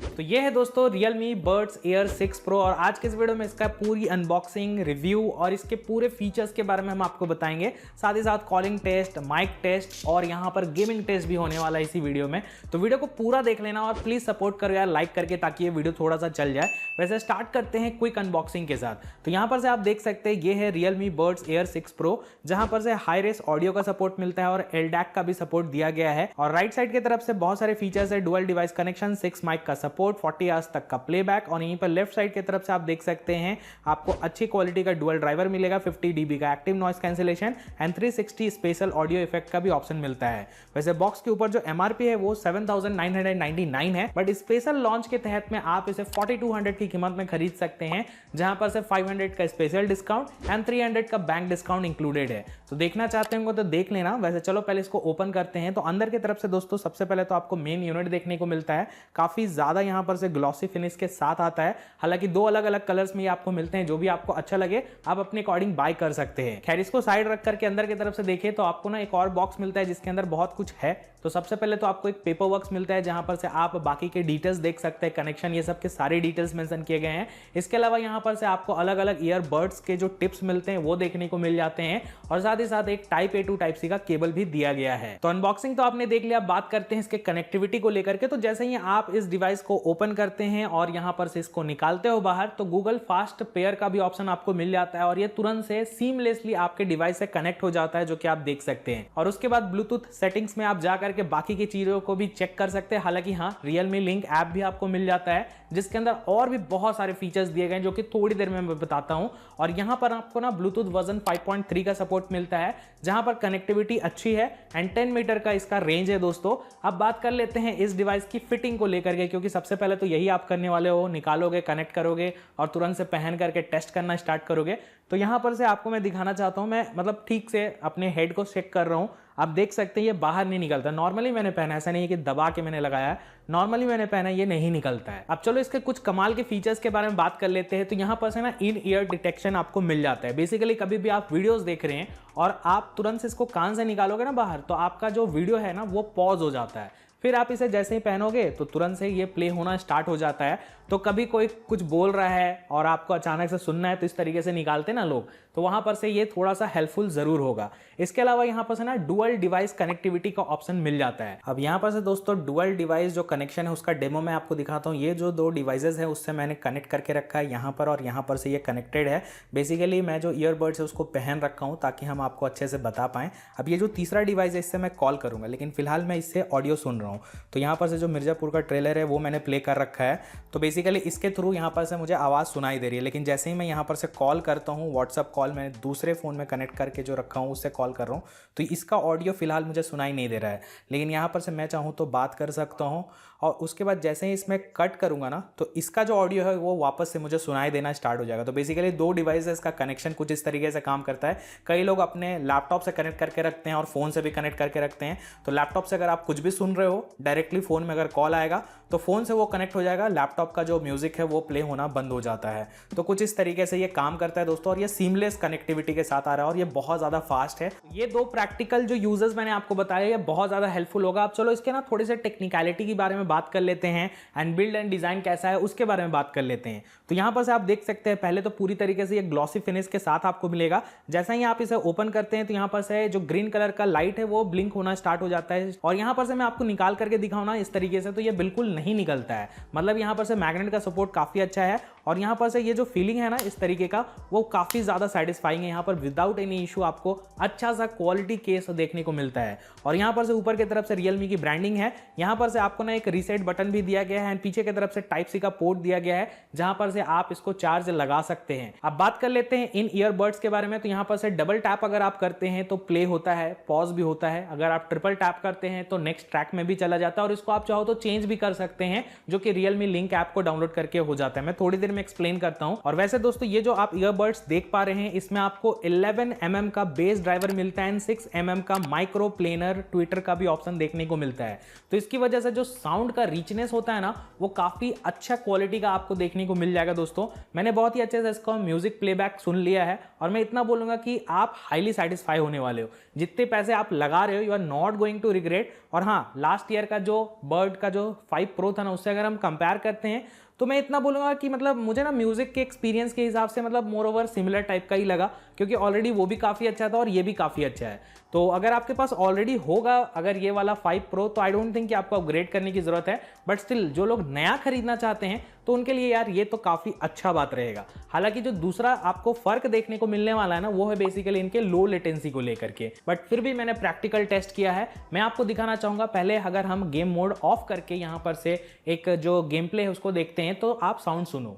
तो ये है दोस्तों Realme Buds Air 6 Pro और आज के इस वीडियो में इसका पूरी अनबॉक्सिंग, रिव्यू और इसके पूरे फीचर्स के बारे में हम आपको बताएंगे। साथ ही साथ कॉलिंग टेस्ट, माइक टेस्ट और यहाँ पर गेमिंग टेस्ट भी होने वाला है इसी वीडियो में। तो वीडियो को पूरा देख लेना और प्लीज सपोर्ट करो यार लाइक करके, ताकि ये वीडियो थोड़ा सा चल जाए। वैसे स्टार्ट करते हैं क्विक अनबॉक्सिंग के साथ। तो यहाँ पर से आप देख सकते हैं ये है Realme Buds Air 6 Pro, जहां पर से हाई रेस ऑडियो का सपोर्ट मिलता है और LDAC का भी सपोर्ट दिया गया है। और राइट साइड की तरफ से बहुत सारे फीचर्स है, डुअल डिवाइस कनेक्शन, 6 माइक का सपोर्ट, 40 आवर्स तक का प्लेबैक। और यहीं पर लेफ्ट साइड की तरफ से आप देख सकते हैं आपको अच्छी क्वालिटी का डुअल ड्राइवर मिलेगा, 50 dB का active noise cancellation and 360 special audio effect का भी ऑप्शन मिलता है। वैसे बॉक्स के ऊपर जो MRP है वो 7,999 है, बट स्पेशल लॉन्च के तहत में आप इसे 4200 की कीमत में खरीद सकते हैं, जहां पर से 500 का स्पेशल डिस्काउंट एंड 300 का बैंक डिस्काउंट इंक्लूडेड है। तो देखना चाहते हैं तो देख लेना। वैसे चलो पहले इसको ओपन करते हैं। तो अंदर की तरफ से दोस्तों सबसे पहले तो आपको मेन यूनिट देखने को मिलता है, काफी ज्यादा यहां पर से ग्लॉसी फिनिश के साथ आता है। हालांकि दो अलग अलग कलर्स में ये आपको मिलते हैं, जो भी आपको अच्छा लगे आप अपने अकॉर्डिंग बाय कर सकते हैं। खैर इसको साइड रख करके अंदर की तरफ से देखें तो आपको ना एक और बॉक्स मिलता है जिसके अंदर बहुत कुछ है। तो सबसे पहले तो आपको एक पेपर वर्क मिलता है, जहां पर से आप बाकी के डिटेल्स देख सकते हैं, कनेक्शन, ये सब के सारे डिटेल्स मेंशन किए गए हैं। इसके अलावा यहां पर से आपको अलग अलग ईयरबड्स के जो टिप्स मिलते हैं वो देखने को मिल जाते हैं, और साथ ही साथ एक type A to type C का केबल भी दिया गया है। तो अनबॉक्सिंग तो आपने देख लिया। बात करते हैं इसके कनेक्टिविटी को लेकर के। तो जैसे ही आप इस डिवाइस को ओपन करते हैं और यहां पर से इसको निकालते हो बाहर, तो गूगल फास्ट पेयर का भी ऑप्शन आपको मिल जाता है और ये तुरंत से सीमलेसली आपके डिवाइस से कनेक्ट हो जाता है, जो कि आप देख सकते हैं। और उसके बाद ब्लूटूथ सेटिंग्स में आप जाकर के बाकी की चीजों को भी चेक कर सकते हैं। हालांकि हाँ, Realme Link ऐप भी आपको मिल जाता है, जिसके अंदर और भी बहुत सारे फीचर्स दिए गए हैं, जो कि थोड़ी देर में मैं बताता हूं। और यहां पर आपको ना ब्लूटूथ वर्जन 5.3 का सपोर्ट मिलता है, जहां पर कनेक्टिविटी अच्छी है एंड 10 मीटर का इसका रेंज है दोस्तों। अब बात कर लेते हैं इस डिवाइस की फिटिंग को लेकर के, क्योंकि सबसे पहले तो यही आप करने वाले हो, निकालोगे, कनेक्ट करोगे और तुरंत से पहन करके टेस्ट करना स्टार्ट करोगे। तो यहां पर से आपको मैं दिखाना चाहता हूं, मैं मतलब ठीक से अपने हेड को चेक कर रहा हूं। आप देख सकते हैं ये बाहर नहीं निकलता। नॉर्मली मैंने पहना, ऐसा नहीं है कि दबा के मैंने लगाया है, नॉर्मली मैंने पहना, ये नहीं निकलता है। अब चलो इसके कुछ कमाल के फीचर्स के बारे में बात कर लेते हैं। तो यहां पर से ना इन ईयर डिटेक्शन आपको मिल जाता है। बेसिकली कभी भी आप वीडियोस देख रहे हैं और आप तुरंत से इसको कान से निकालोगे ना बाहर, तो आपका जो वीडियो है ना वो पॉज हो जाता है। फिर आप इसे जैसे ही पहनोगे तो तुरंत से ये प्ले होना स्टार्ट हो जाता है। तो कभी कोई कुछ बोल रहा है और आपको अचानक से सुनना है, तो इस तरीके से निकालते ना लोग, तो वहां पर से ये थोड़ा सा हेल्पफुल जरूर होगा। इसके अलावा यहाँ पर से ना डुअल डिवाइस कनेक्टिविटी का ऑप्शन मिल जाता है। अब यहाँ पर से दोस्तों डुअल डिवाइस जो कनेक्शन है उसका डेमो मैं आपको दिखाता हूँ। ये जो दो डिवाइसेस है उससे मैंने कनेक्ट करके रखा है यहाँ पर, और यहाँ पर से ये कनेक्टेड है। बेसिकली मैं जो ईयरबड्स है उसको पहन रखा हूँ ताकि हम आपको अच्छे से बता पाएं। अब ये जो तीसरा डिवाइस है इससे मैं कॉल करूंगा, लेकिन फिलहाल मैं इससे ऑडियो सुन रहा हूँ। तो यहाँ पर से जो मिर्जापुर का ट्रेलर है वो मैंने प्ले कर रखा है। तो बेसिकली इसके थ्रू यहाँ पर से मुझे आवाज़ सुनाई दे रही है, लेकिन जैसे ही मैं यहाँ पर से कॉल करता हूँ, व्हाट्सअप कॉल मैंने दूसरे फ़ोन में कनेक्ट करके जो रखा हूँ उससे कॉल कर रहा हूँ, तो इसका ऑडियो फिलहाल मुझे सुनाई नहीं दे रहा है। लेकिन यहाँ पर से मैं चाहूँ तो बात कर सकता हूँ, और उसके बाद जैसे ही इसमें कट करूँगा ना, तो इसका जो ऑडियो है वो वापस से मुझे सुनाई देना स्टार्ट हो जाएगा। तो बेसिकली दो डिवाइसेस का कनेक्शन कुछ इस तरीके से काम करता है। कई लोग अपने लैपटॉप से कनेक्ट करके रखते हैं और फ़ोन से भी कनेक्ट करके रखते हैं। तो लैपटॉप से अगर आप कुछ भी सुन रहे हो, डायरेक्टली फ़ोन में अगर कॉल आएगा तो फ़ोन से वो कनेक्ट हो जाएगा, लैपटॉप का जो म्यूज़िक है वो प्ले होना बंद हो जाता है। तो कुछ इस तरीके से ये काम करता है दोस्तों, और ये सीमलेस कनेक्टिविटी के साथ आ रहा है और ये बहुत ज़्यादा फास्ट है। ये दो प्रैक्टिकल जो यूजर्स मैंने आपको बताया, ये बहुत ज़्यादा हेल्पफुल होगा। अब चलो इसके ना थोड़े से टेक्निकलिटी के बारे में बात कर लेते हैं, एंड बिल्ड एंड डिज़ाइन कैसा है उसके बारे में बात कर लेते हैं। तो यहाँ पर से आप देख सकते हैं पहले तो पूरी तरीके से ये ग्लॉसी फिनिश के साथ आपको मिलेगा। जैसा ही आप इसे ओपन करते हैं तो यहाँ पर से जो ग्रीन कलर का लाइट है वो ब्लिंक होना स्टार्ट हो जाता है। और यहाँ पर से मैं आपको निकाल करके दिखाऊँ ना इस तरीके से, तो ये बिल्कुल नहीं निकलता है। मतलब यहाँ पर से मैग्नेट का सपोर्ट काफ़ी अच्छा है, और यहाँ पर से ये जो फीलिंग है ना इस तरीके का, वो काफ़ी ज़्यादा सेटिस्फाइंग है। यहाँ पर विदाउट एनी इशू आपको अच्छा सा क्वालिटी केस देखने को मिलता है। और यहाँ पर से ऊपर की तरफ से Realme की ब्रांडिंग है। यहाँ पर से आपको ना एक रीसेट बटन भी दिया गया है, एंड पीछे की तरफ से टाइप C का पोर्ट दिया गया है, जहां पर से आप इसको चार्ज लगा सकते हैं। अब बात कर लेते हैं इन ईयरबड्स के बारे में। तो यहाँ पर से डबल टैप अगर आप करते हैं तो प्ले होता है, पॉज भी होता है। अगर आप ट्रिपल टैप करते हैं तो नेक्स्ट ट्रैक में भी चला जाता है, और इसको आप चाहो तो चेंज भी कर सकते हैं, जो कि Realme Link ऐप को डाउनलोड करके हो जाता है। मैं थोड़ी देर में एक्सप्लेन करता हूं। और वैसे दोस्तों ये जो आप ईयरबड्स देख पा रहे हैं, इसमें आपको 11 mm का बेस ड्राइवर मिलता है, 6 mm का माइक्रो प्लेनर ट्विटर का भी ऑप्शन देखने को मिलता है। तो इसकी वजह से जो साउंड का रिचनेस होता है ना, वो काफी अच्छा क्वालिटी का आपको देखने को मिल जाएगा दोस्तों। मैंने बहुत ही अच्छे से इसका म्यूजिक प्लेबैक सुन लिया है, और मैं इतना बोलूँगा कि आप हाईली सेटिस्फाई होने वाले हो। जितने पैसे आप लगा रहे हो you are not going to regret. और हाँ, लास्ट ईयर का जो बर्ड का जो 5 Pro था ना, उससे अगर हम कंपेयर करते हैं तो मैं इतना बोलूँगा कि मतलब मुझे ना म्यूज़िक के एक्सपीरियंस के हिसाब से मतलब मोर ओवर सिमिलर टाइप का ही लगा, क्योंकि ऑलरेडी वो भी काफ़ी अच्छा था और ये भी काफ़ी अच्छा है। तो अगर आपके पास ऑलरेडी होगा अगर ये वाला 5 Pro, तो आई डोंट थिंक कि आपको अपग्रेड करने की ज़रूरत है। बट स्टिल जो लोग नया खरीदना चाहते हैं तो उनके लिए यार ये तो काफ़ी अच्छा बात रहेगा। हालांकि जो दूसरा आपको फ़र्क देखने को मिलने वाला है ना, वो है बेसिकली इनके लो लेटेंसी को लेकर के। बट फिर भी मैंने प्रैक्टिकल टेस्ट किया है, मैं आपको दिखाना चाहूँगा। पहले अगर हम गेम मोड ऑफ करके यहाँ पर से एक जो गेम प्ले है उसको देखते हैं, तो आप साउंड सुनो।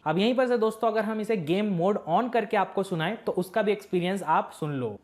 अब यहीं पर से दोस्तों अगर हम इसे गेम मोड ऑन करके आपको सुनाएं तो उसका भी एक्सपीरियंस आप सुन लो।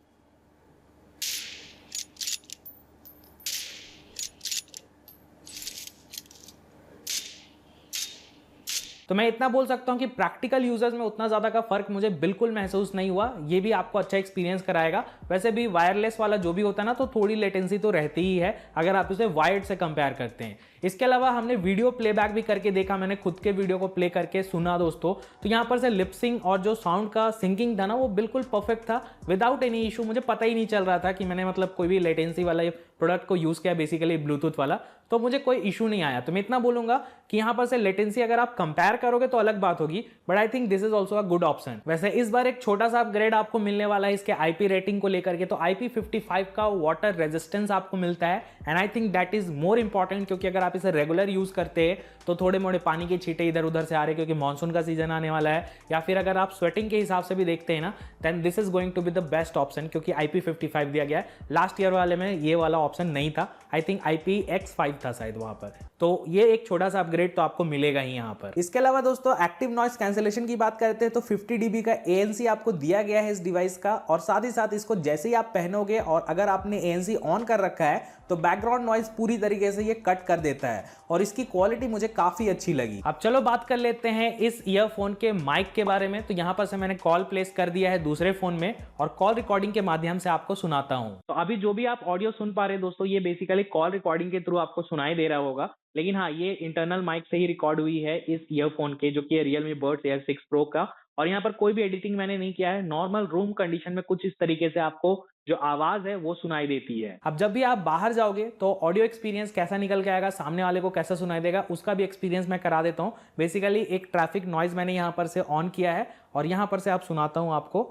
तो मैं इतना बोल सकता हूं कि प्रैक्टिकल यूजर्स में उतना ज्यादा का फर्क मुझे बिल्कुल महसूस नहीं हुआ। ये भी आपको अच्छा एक्सपीरियंस कराएगा। वैसे भी वायरलेस वाला जो भी होता है ना, तो थोड़ी लेटेंसी तो रहती ही है अगर आप इसे वायर्ड से कंपेयर करते हैं। इसके अलावा हमने वीडियो प्लेबैक भी करके देखा, मैंने खुद के वीडियो को प्ले करके सुना दोस्तों, तो यहाँ पर से लिपसिंग और जो साउंड का सिंकिंग था ना, वो बिल्कुल परफेक्ट था विदाउट एनी इशू। मुझे पता ही नहीं चल रहा था कि मैंने मतलब कोई भी लेटेंसी वाला प्रोडक्ट को यूज किया, बेसिकली ब्लूटूथ वाला, तो मुझे कोई इशू नहीं आया। तो मैं इतना बोलूंगा कि यहाँ पर से लेटेंसी अगर आप कंपेयर करोगे तो अलग बात होगी, but I think this is also a good option. वैसे इस बार एक छोटा सा अपग्रेड आपको मिलने वाला है इसके आईपी रेटिंग को लेकर के। तो IP55 का वाटर रेजिस्टेंस आपको मिलता है, and I think that is more important, क्योंकि अगर आप इसे रेगुलर यूज करते हैं तो थोड़े मोड़े पानी के छींटे इधर उधर से आ रहे, क्योंकि मानसून का सीजन आने वाला है, या फिर अगर आप स्वेटिंग के हिसाब से भी देखते हैं ना, then this is going to be the best option, क्योंकि IP55 दिया गया है। लास्ट ईयर वाले में ये वाला ऑप्शन नहीं था, आई थिंक IPX5 था शायद वहां पर। तो ये एक छोटा सा अपग्रेड तो आपको मिलेगा ही यहाँ पर। इसके अलावा दोस्तों एक्टिव नॉइस कैंसिलेशन की बात करते हैं तो 50 dB का ANC आपको दिया गया है इस डिवाइस का, और साथ ही साथ इसको जैसे ही आप पहनोगे और अगर आपने ANC ऑन कर रखा है तो बैकग्राउंड नॉइस पूरी तरीके से ये कट कर देता है, और इसकी क्वालिटी मुझे काफी अच्छी लगी। अब चलो बात कर लेते हैं इस ईयरफोन के माइक के बारे में। तो यहाँ पर से मैंने कॉल प्लेस कर दिया है दूसरे फोन में, और कॉल रिकॉर्डिंग के माध्यम से आपको सुनाता हूँ। तो अभी जो भी आप ऑडियो सुन पा रहे हैं दोस्तों, ये बेसिकली कॉल रिकॉर्डिंग के थ्रू आपको सुनाई दे रहा होगा, लेकिन हाँ, ये इंटरनल माइक से ही रिकॉर्ड हुई है इस ईयरफोन के, जो कि Realme Buds Air 6 Pro का। और यहाँ पर कोई भी एडिटिंग मैंने नहीं किया है, नॉर्मल रूम कंडीशन में कुछ इस तरीके से आपको जो आवाज है वो सुनाई देती है। अब जब भी आप बाहर जाओगे तो ऑडियो एक्सपीरियंस कैसा निकल के आएगा, सामने वाले को कैसा सुनाई देगा, उसका भी एक्सपीरियंस मैं करा देता हूँ। बेसिकली एक ट्रैफिक नॉइज मैंने यहाँ पर से ऑन किया है, और यहाँ पर से आप सुनाता हूँ आपको।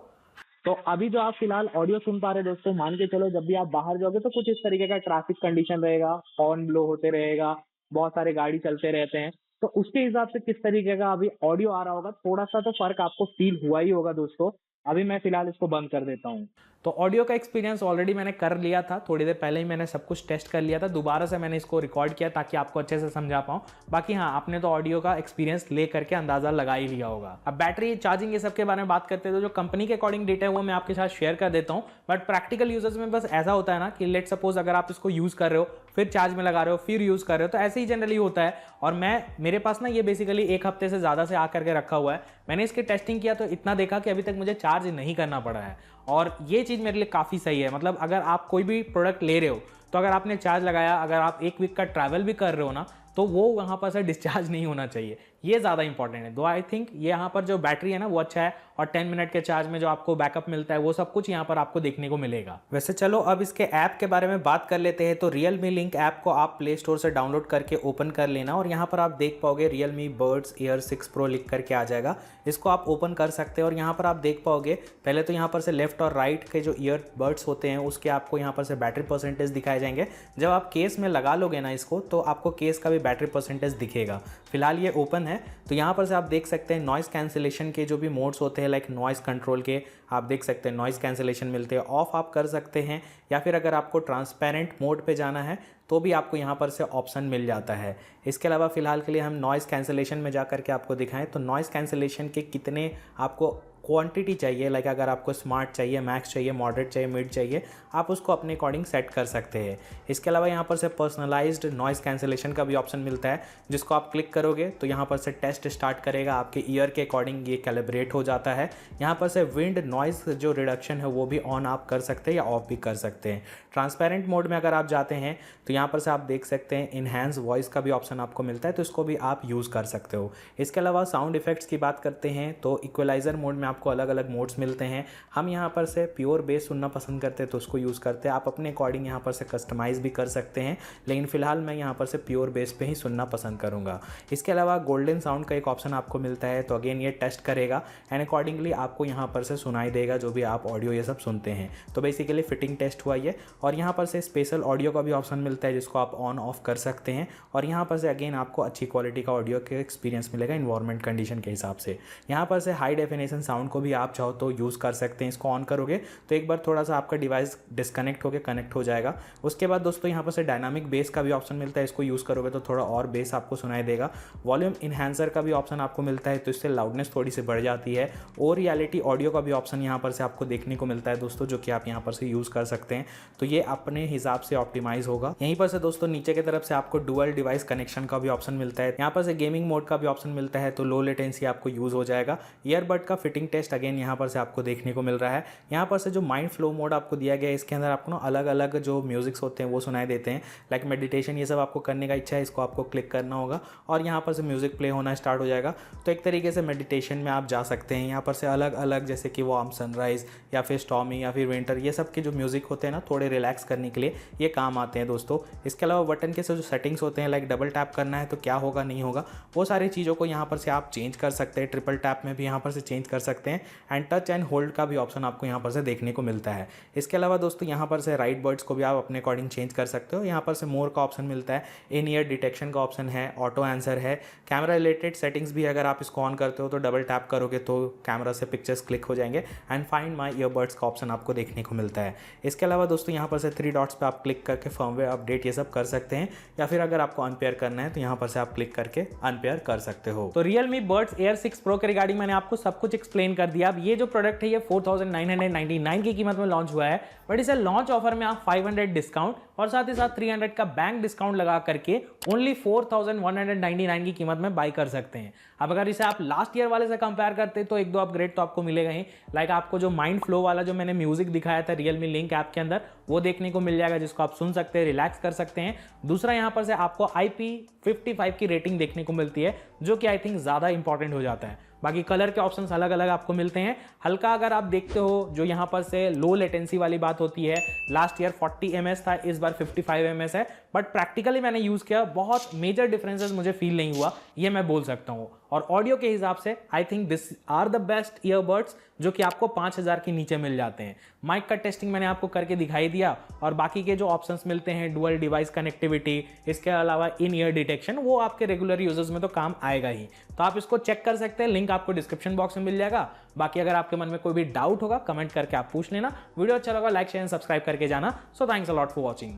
तो अभी जो आप फिलहाल ऑडियो सुन पा रहे दोस्तों, मान के चलो जब भी आप बाहर जाओगे तो कुछ इस तरीके का ट्रैफिक कंडीशन रहेगा, हॉर्न ब्लो होते रहेगा, बहुत सारे गाड़ी चलते रहते हैं, तो उसके हिसाब से किस तरीके का अभी ऑडियो आ रहा होगा, थोड़ा सा तो फर्क आपको फील हुआ ही होगा दोस्तों। अभी मैं फिलहाल इसको बंद कर देता हूँ। तो ऑडियो का एक्सपीरियंस ऑलरेडी मैंने कर लिया था, थोड़ी देर पहले ही मैंने सब कुछ टेस्ट कर लिया था, दोबारा से मैंने इसको रिकॉर्ड किया ताकि आपको अच्छे से समझा पाऊँ। बाकी हाँ, आपने तो ऑडियो का एक्सपीरियंस ले करके अंदाजा लगा ही लिया होगा। अब बैटरी चार्जिंग ये सब के बारे में बात करते हैं तो जो कंपनी के अकॉर्डिंग डेटा है वो मैं आपके साथ शेयर कर देता हूँ, बट प्रैक्टिकल यूजर्स में बस ऐसा होता है ना कि लेट सपोज अगर आप इसको यूज कर रहे हो, फिर चार्ज में लगा रहे हो, फिर यूज कर रहे हो, तो ऐसे ही जनरली होता है। और मेरे पास ना ये बेसिकली 1 हफ्ते से ज्यादा से आकर के रखा हुआ है। मैंने इसकी टेस्टिंग किया तो इतना देखा कि अभी तक मुझे चार्ज नहीं करना पड़ा है, और ये चीज़ मेरे लिए काफ़ी सही है। मतलब अगर आप कोई भी प्रोडक्ट ले रहे हो तो अगर आपने चार्ज लगाया, अगर आप 1 वीक का ट्रैवल भी कर रहे हो ना, तो वो वहाँ पर से डिस्चार्ज नहीं होना चाहिए, ये ज़्यादा इंपॉर्टेंट है। दो आई थिंक ये यहाँ पर जो बैटरी है ना वो अच्छा है, और 10 मिनट के चार्ज में जो आपको बैकअप मिलता है वो सब कुछ यहाँ पर आपको देखने को मिलेगा। वैसे चलो अब इसके ऐप के बारे में बात कर लेते हैं। तो Realme Link ऐप को आप प्ले स्टोर से डाउनलोड करके ओपन कर लेना, और यहाँ पर आप देख पाओगे Realme Buds Air 6 Pro लिख करके आ जाएगा। इसको आप ओपन कर सकते हैं, और यहाँ पर आप देख पाओगे पहले तो यहाँ पर से लेफ्ट और राइट के जो ईयर बर्ड्स होते हैं उसके आपको यहाँ पर से बैटरी परसेंटेज दिखाए जाएंगे। जब आप केस में लगा लोगे ना इसको, तो आपको केस का भी बैटरी परसेंटेज दिखेगा। फिलहाल ये ओपन है, तो यहाँ पर से आप देख सकते हैं नॉइस कैंसिलेशन के जो भी मोड्स होते हैं, लाइक नॉइस कंट्रोल के आप देख सकते हैं नॉइस कैंसिलेशन मिलते हैं, ऑफ आप कर सकते हैं, या फिर अगर आपको ट्रांसपेरेंट मोड पे जाना है तो भी आपको यहाँ पर से ऑप्शन मिल जाता है। इसके अलावा फिलहाल के लिए हम नॉइस कैंसिलेशन में जा कर के आपको दिखाएं तो नॉइस कैंसिलेशन के कितने आपको क्वांटिटी चाहिए, लाइक अगर आपको स्मार्ट चाहिए, मैक्स चाहिए, मॉडरेट चाहिए, मिड चाहिए, आप उसको अपने अकॉर्डिंग सेट कर सकते हैं। इसके अलावा यहाँ पर से पर्सनलाइज्ड नॉइज़ कैंसिलेशन का भी ऑप्शन मिलता है, जिसको आप क्लिक करोगे तो यहाँ पर से टेस्ट स्टार्ट करेगा, आपके ईयर के अकॉर्डिंग ये कैलिब्रेट हो जाता है। यहाँ पर से विंड नॉइज़ जो रिडक्शन है वो भी ऑन आप कर सकते हैं या ऑफ भी कर सकते हैं। ट्रांसपेरेंट मोड में अगर आप जाते हैं तो यहाँ पर से आप देख सकते हैं इनहैंस वॉइस का भी ऑप्शन आपको मिलता है, तो इसको भी आप यूज़ कर सकते हो। इसके अलावा साउंड इफेक्ट्स की बात करते हैं तो इक्वलाइज़र मोड में आपको अलग अलग मोड्स मिलते हैं। हम यहाँ पर से प्योर बेस सुनना पसंद करते हैं तो उसको यूज़ करते हैं, आप अपने अकॉर्डिंग यहाँ पर से कस्टमाइज़ भी कर सकते हैं, लेकिन फिलहाल मैं यहाँ पर से प्योर बेस पे ही सुनना पसंद करूँगा। इसके अलावा गोल्डन साउंड का एक ऑप्शन आपको मिलता है, तो अगेन ये टेस्ट करेगा एंड अकॉर्डिंगली आपको यहाँ पर से सुनाई देगा जो भी आप ऑडियो ये सब सुनते हैं। तो बेसिकली फिटिंग टेस्ट हुआ ये। और यहाँ पर से स्पेशल ऑडियो का भी ऑप्शन मिलता है जिसको आप ऑन ऑफ कर सकते हैं, और यहाँ पर से अगेन आपको अच्छी क्वालिटी का ऑडियो के एक्सपीरियंस मिलेगा इन्वायरमेंट कंडीशन के हिसाब से। यहाँ पर से हाई डेफिनेशन साउंड को भी आप चाहो तो यूज़ कर सकते हैं। इसको ऑन करोगे तो एक बार थोड़ा सा आपका डिवाइस डिस्कनेक्ट होकर कनेक्ट हो जाएगा। उसके बाद दोस्तों यहाँ पर से डायनामिक बेस का भी ऑप्शन मिलता है, इसको यूज़ करोगे तो थोड़ा और बेस आपको सुनाई देगा। वॉल्यूम इन्हांसर का भी ऑप्शन आपको मिलता है, तो इससे लाउडनेस थोड़ी सी बढ़ जाती है। और रियलिटी ऑडियो का भी ऑप्शन यहाँ पर से आपको देखने को मिलता है दोस्तों, जो कि आप यहाँ पर से यूज़ कर सकते हैं। तो ये अपने हिसाब से ऑप्टिमाइज होगा। यहीं पर से दोस्तों नीचे की तरफ से आपको डुअल डिवाइस कनेक्शन का भी ऑप्शन मिलता है। यहाँ पर से गेमिंग मोड का भी ऑप्शन मिलता है, तो लो लेटेंसी आपको यूज़ हो जाएगा। ईयरबड का फिटिंग टेस्ट अगेन यहाँ पर से आपको देखने को मिल रहा है। यहाँ पर से जो माइंड फ्लो मोड आपको दिया गया है, इसके अंदर आपको ना अलग अलग जो म्यूजिक्स होते हैं वो सुनाई देते हैं, लाइक मेडिटेशन ये सब आपको करने का इच्छा है, इसको आपको क्लिक करना होगा और यहाँ पर से म्यूजिक प्ले होना स्टार्ट हो जाएगा। तो एक तरीके से मेडिटेशन में आप जा सकते हैं। यहाँ पर से अलग अलग जैसे कि वार्म सनराइज़ या फिर स्टॉर्मी या फिर विंटर, ये सब के जो म्यूजिक होते हैं ना, थोड़े रिलैक्स करने के लिए ये काम आते हैं दोस्तों। इसके अलावा बटन के से जो सेटिंग्स होते हैं, लाइक डबल टैप करना है तो क्या होगा नहीं होगा, वो सारी चीज़ों को यहाँ पर से आप चेंज कर सकते हैं। ट्रिपल टैप में भी यहाँ पर से चेंज कर सकते हैं एंड टच एंड होल्ड का भी ऑप्शन आपको यहाँ पर से देखने को मिलता है। इसके अलावा दोस्तों यहाँ पर से राइट बर्ड्स को भी आप अपने अकॉर्डिंग चेंज कर सकते हो। यहाँ पर से मोर का ऑप्शन मिलता है, इन ईयर डिटेक्शन का ऑप्शन है, ऑटो आंसर है, कैमरा रिलेटेड सेटिंग्स भी अगर आप इसको ऑन करते हो तो डबल टैप करोगे तो कैमरा से पिक्चर्स क्लिक हो जाएंगे एंड फाइंड माई ईयरबड्स का ऑप्शन आपको देखने को मिलता है। इसके अलावा दोस्तों यहाँ पर से 3 डॉट्स पे आप क्लिक करके फर्मवेयर अपडेट ये सब कर सकते हैं, या फिर अगर आपको अनपेयर करना है तो यहाँ पर से आप क्लिक करके अनपेयर कर सकते हो। तो Realme Buds Air 6 Pro के रिगार्डिंग मैंने आपको सब कुछ एक्सप्लेन कर दिया। अब ये जो प्रोडक्ट है ये 4999 की कीमत में लॉन्च हुआ है, बट इसे लॉन्च ऑफर में आप 500 डिस्काउंट और साथ ही साथ 300 का बैंक डिस्काउंट लगा करके ओनली 4199 की कीमत में बाय कर सकते हैं। अब अगर इसे आप लास्ट ईयर वाले से कंपेयर करते हैं तो एक दो अपग्रेड तो आपको मिलेगा ही, लाइक आपको जो माइंड फ्लो वाला जो मैंने म्यूजिक दिखाया था Realme लिंक ऐप के अंदर, वो देखने को मिल जाएगा, जिसको आप सुन सकते हैं, रिलैक्स कर सकते हैं। दूसरा यहाँ पर से आपको IP55 की रेटिंग देखने को मिलती है, जो कि आई थिंक ज़्यादा इंपॉर्टेंट हो जाता है। बाकी कलर के ऑप्शंस अलग अलग आपको मिलते हैं। हल्का अगर आप देखते हो जो यहाँ पर से लो लेटेंसी वाली बात होती है, लास्ट ईयर 40 ms था, इस बार 55 ms है, बट प्रैक्टिकली मैंने यूज़ किया, बहुत मेजर डिफरेंसेस मुझे फील नहीं हुआ, ये मैं बोल सकता हूँ। और ऑडियो के हिसाब से I think this are the best earbuds जो कि आपको 5000 के नीचे मिल जाते हैं। माइक का टेस्टिंग मैंने आपको करके दिखाई दिया, और बाकी के जो ऑप्शंस मिलते हैं, डुअल डिवाइस कनेक्टिविटी, इसके अलावा इन ईयर डिटेक्शन, वो आपके रेगुलर यूजर्स में तो काम आएगा ही। तो आप इसको चेक कर सकते हैं, लिंक आपको डिस्क्रिप्शन बॉक्स में मिल जाएगा। बाकी अगर आपके मन में कोई भी डाउट होगा कमेंट करके आप पूछ लेना। वीडियो अच्छा लगा लाइक शेयर एंड सब्सक्राइब करके जाना। So thanks a lot for watching.